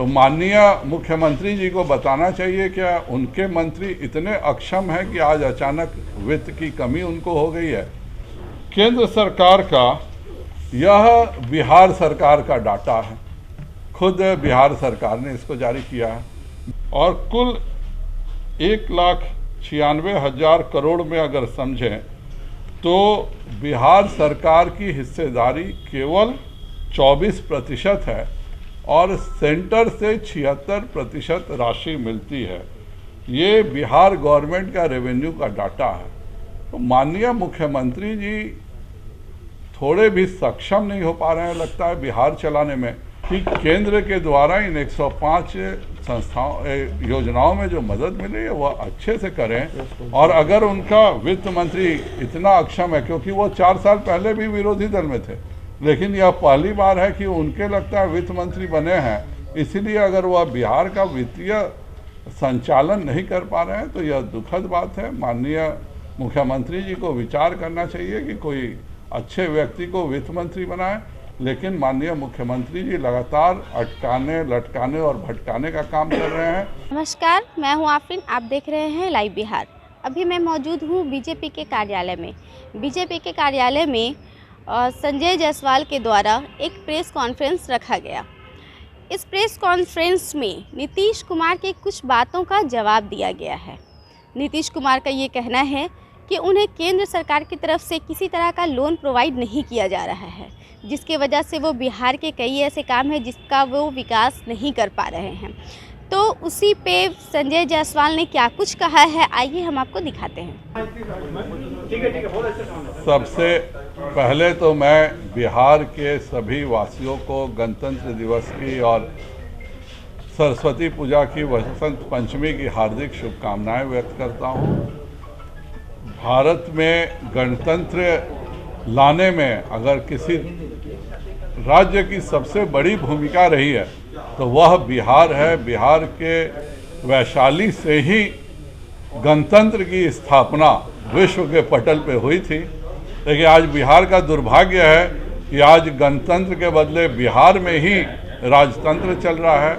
तो माननीय मुख्यमंत्री जी को बताना चाहिए क्या उनके मंत्री इतने अक्षम हैं कि आज अचानक वित्त की कमी उनको हो गई है। केंद्र सरकार का यह बिहार सरकार का डाटा है, खुद बिहार सरकार ने इसको जारी किया है और कुल 1,96,000 करोड़ में अगर समझें तो बिहार सरकार की हिस्सेदारी केवल 24% है और सेंटर से 76% राशि मिलती है। ये बिहार गवर्नमेंट का रेवेन्यू का डाटा है। तो माननीय मुख्यमंत्री जी थोड़े भी सक्षम नहीं हो पा रहे हैं लगता है बिहार चलाने में कि केंद्र के द्वारा इन 105 संस्थाओं योजनाओं में जो मदद मिली है वह अच्छे से करें। और अगर उनका वित्त मंत्री इतना अक्षम है, क्योंकि वो 4 साल पहले भी विरोधी दल में थे, लेकिन यह पहली बार है कि उनके लगता है वित्त मंत्री बने हैं, इसीलिए अगर वह बिहार का वित्तीय संचालन नहीं कर पा रहे हैं तो यह दुखद बात है। माननीय मुख्यमंत्री जी को विचार करना चाहिए कि कोई अच्छे व्यक्ति को वित्त मंत्री बनाए, लेकिन माननीय मुख्यमंत्री जी लगातार अटकाने, लटकाने और भटकाने का काम कर रहे हैं। नमस्कार, मैं हूं आफरीन, आप देख रहे हैं लाइव बिहार। अभी मैं मौजूद हूं बीजेपी के कार्यालय में। बीजेपी के कार्यालय में संजय जायसवाल के द्वारा एक प्रेस कॉन्फ्रेंस रखा गया। इस प्रेस कॉन्फ्रेंस में नीतीश कुमार के कुछ बातों का जवाब दिया गया है। नीतीश कुमार का ये कहना है कि उन्हें केंद्र सरकार की तरफ से किसी तरह का लोन प्रोवाइड नहीं किया जा रहा है, जिसके वजह से वो बिहार के कई ऐसे काम हैं जिसका वो विकास नहीं कर पा रहे हैं। तो उसी पे संजय जायसवाल ने क्या कुछ कहा है, आइए हम आपको दिखाते हैं। सबसे पहले तो मैं बिहार के सभी वासियों को गणतंत्र दिवस की और सरस्वती पूजा की, वसंत पंचमी की हार्दिक शुभकामनाएं व्यक्त करता हूं। भारत में गणतंत्र लाने में अगर किसी राज्य की सबसे बड़ी भूमिका रही है तो वह बिहार है। बिहार के वैशाली से ही गणतंत्र की स्थापना विश्व के पटल पे हुई थी, लेकिन आज बिहार का दुर्भाग्य है कि आज गणतंत्र के बदले बिहार में ही राजतंत्र चल रहा है।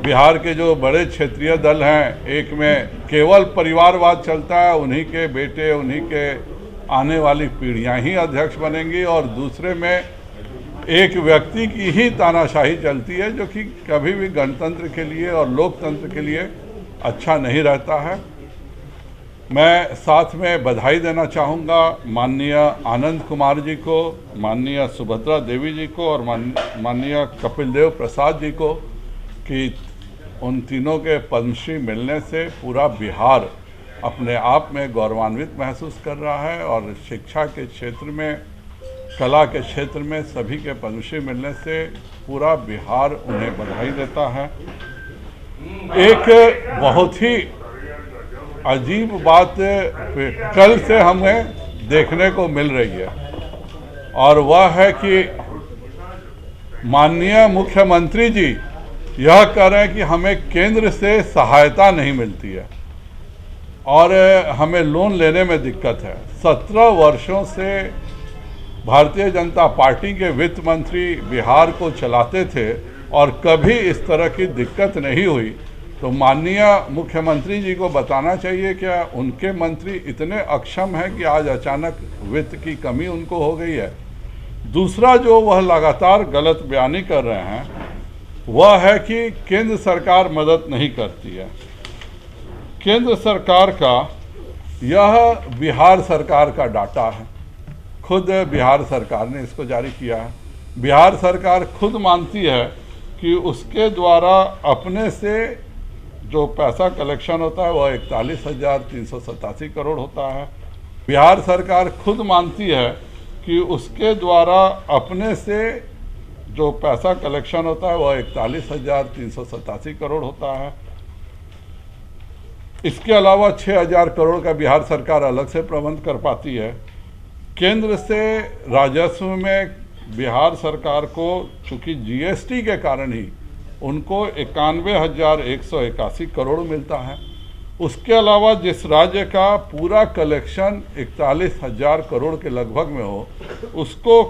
बिहार के जो बड़े क्षेत्रीय दल हैं, एक में केवल परिवारवाद चलता है, उन्हीं के बेटे, उन्हीं के आने वाली पीढ़ियां ही अध्यक्ष बनेंगी, और दूसरे में एक व्यक्ति की ही तानाशाही चलती है जो कि कभी भी गणतंत्र के लिए और लोकतंत्र के लिए अच्छा नहीं रहता है। मैं साथ में बधाई देना चाहूँगा माननीय आनंद कुमार जी को, माननीय सुभद्रा देवी जी को और माननीय कपिल देव प्रसाद जी को कि उन तीनों के पद्मश्री मिलने से पूरा बिहार अपने आप में गौरवान्वित महसूस कर रहा है और शिक्षा के क्षेत्र में, कला के क्षेत्र में सभी के पद्मश्री मिलने से पूरा बिहार उन्हें बधाई देता है। एक बहुत ही अजीब बात कल से हमें देखने को मिल रही है और वह है कि माननीय मुख्यमंत्री जी यह कह रहे हैं कि हमें केंद्र से सहायता नहीं मिलती है और हमें लोन लेने में दिक्कत है। 17 वर्षों से भारतीय जनता पार्टी के वित्त मंत्री बिहार को चलाते थे और कभी इस तरह की दिक्कत नहीं हुई। तो माननीय मुख्यमंत्री जी को बताना चाहिए क्या उनके मंत्री इतने अक्षम हैं कि आज अचानक वित्त की कमी उनको हो गई है। दूसरा जो वह लगातार गलत बयानी कर रहे हैं वह है कि केंद्र सरकार मदद नहीं करती है। केंद्र सरकार का यह बिहार सरकार का डाटा है, खुद बिहार सरकार ने इसको जारी किया है। बिहार सरकार खुद मानती है कि उसके द्वारा अपने से जो पैसा कलेक्शन होता है वह 41,387 करोड़ होता है। बिहार सरकार खुद मानती है कि उसके द्वारा अपने से जो पैसा कलेक्शन होता है वह 41,387 करोड़ होता है। इसके अलावा 6,000 करोड़ का बिहार सरकार अलग से प्रबंध कर पाती है। केंद्र से राजस्व में बिहार सरकार को चूँकि जीएसटी के कारण ही उनको 91,181 करोड़ मिलता है। उसके अलावा जिस राज्य का पूरा कलेक्शन 41,000 करोड़ के लगभग में हो, उसको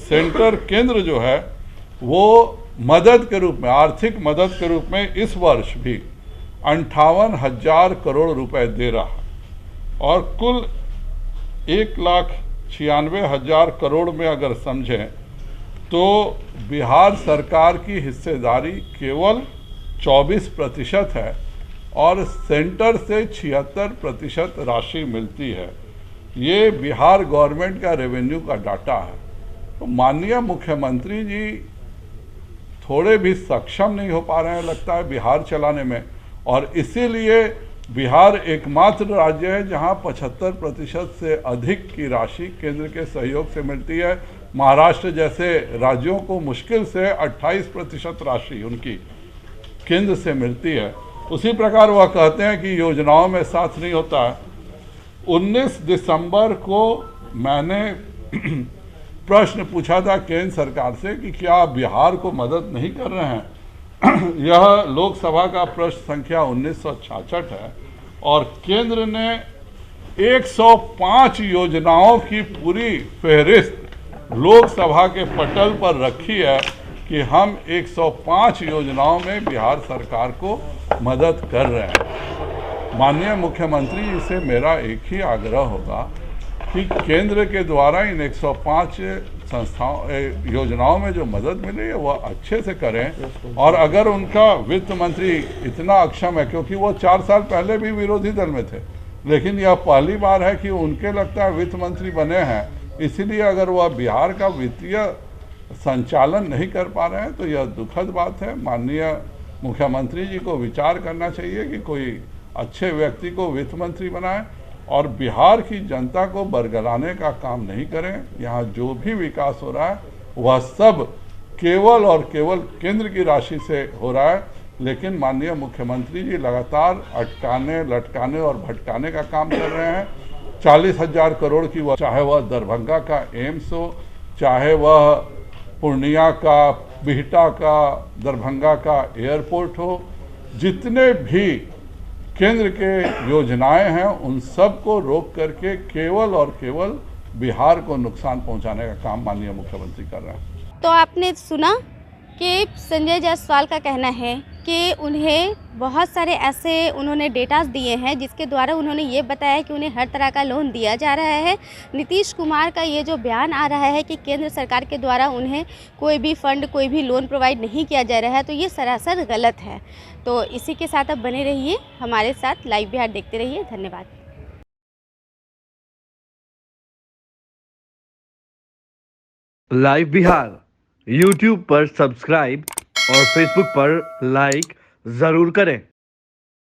सेंटर केंद्र जो है वो मदद के रूप में, आर्थिक मदद के रूप में इस वर्ष भी 58,000 करोड़ रुपए दे रहा है और कुल 1,96,000 करोड़ में अगर समझें तो बिहार सरकार की हिस्सेदारी केवल 24% है और सेंटर से 76% राशि मिलती है। ये बिहार गवर्नमेंट का रेवेन्यू का डाटा है। तो माननीय मुख्यमंत्री जी थोड़े भी सक्षम नहीं हो पा रहे हैं लगता है बिहार चलाने में, और इसीलिए बिहार एकमात्र राज्य है जहां 75% से अधिक की राशि केंद्र के सहयोग से मिलती है। महाराष्ट्र जैसे राज्यों को मुश्किल से 28% राशि उनकी केंद्र से मिलती है। उसी प्रकार वह कहते हैं कि योजनाओं में साथ नहीं होता है। 19 दिसंबर को मैंने प्रश्न पूछा था केंद्र सरकार से कि क्या आप बिहार को मदद नहीं कर रहे हैं। यह लोकसभा का प्रश्न संख्या 1966 है और केंद्र ने 105 योजनाओं की पूरी फहरिस्त लोकसभा के पटल पर रखी है कि हम 105 योजनाओं में बिहार सरकार को मदद कर रहे हैं। माननीय मुख्यमंत्री जी से मेरा एक ही आग्रह होगा कि केंद्र के द्वारा इन 105 संस्थाओं योजनाओं में जो मदद मिली है वह अच्छे से करें। और अगर उनका वित्त मंत्री इतना अक्षम है, क्योंकि वो 4 साल पहले भी विरोधी दल में थे, लेकिन यह पहली बार है कि उनके लगता है वित्त मंत्री बने हैं, इसीलिए अगर वह बिहार का वित्तीय संचालन नहीं कर पा रहे हैं तो यह दुखद बात है। माननीय मुख्यमंत्री जी को विचार करना चाहिए कि कोई अच्छे व्यक्ति को वित्त मंत्री बनाए और बिहार की जनता को बरगलाने का काम नहीं करें। यहाँ जो भी विकास हो रहा है वह सब केवल और केवल केंद्र की राशि से हो रहा है, लेकिन माननीय मुख्यमंत्री जी लगातार अटकाने, लटकाने और भटकाने का काम कर रहे हैं। 40,000 करोड़ की वह, चाहे वह दरभंगा का एम्स हो, चाहे वह पूर्णिया का, बिहटा का, दरभंगा का एयरपोर्ट हो, जितने भी केंद्र के योजनाएं हैं उन सब को रोक करके केवल और केवल बिहार को नुकसान पहुंचाने का काम माननीय मुख्यमंत्री कर रहे हैं। तो आपने सुना कि संजय जायसवाल का कहना है कि उन्हें बहुत सारे ऐसे उन्होंने डेटास दिए हैं जिसके द्वारा उन्होंने ये बताया कि उन्हें हर तरह का लोन दिया जा रहा है। नीतीश कुमार का ये जो बयान आ रहा है कि केंद्र सरकार के द्वारा उन्हें कोई भी फंड, कोई भी लोन प्रोवाइड नहीं किया जा रहा है, तो ये सरासर गलत है। तो इसी के साथ आप बने रहिए हमारे साथ, लाइव बिहार देखते रहिए। धन्यवाद। लाइव बिहार YouTube पर सब्सक्राइब और Facebook पर लाइक जरूर करें।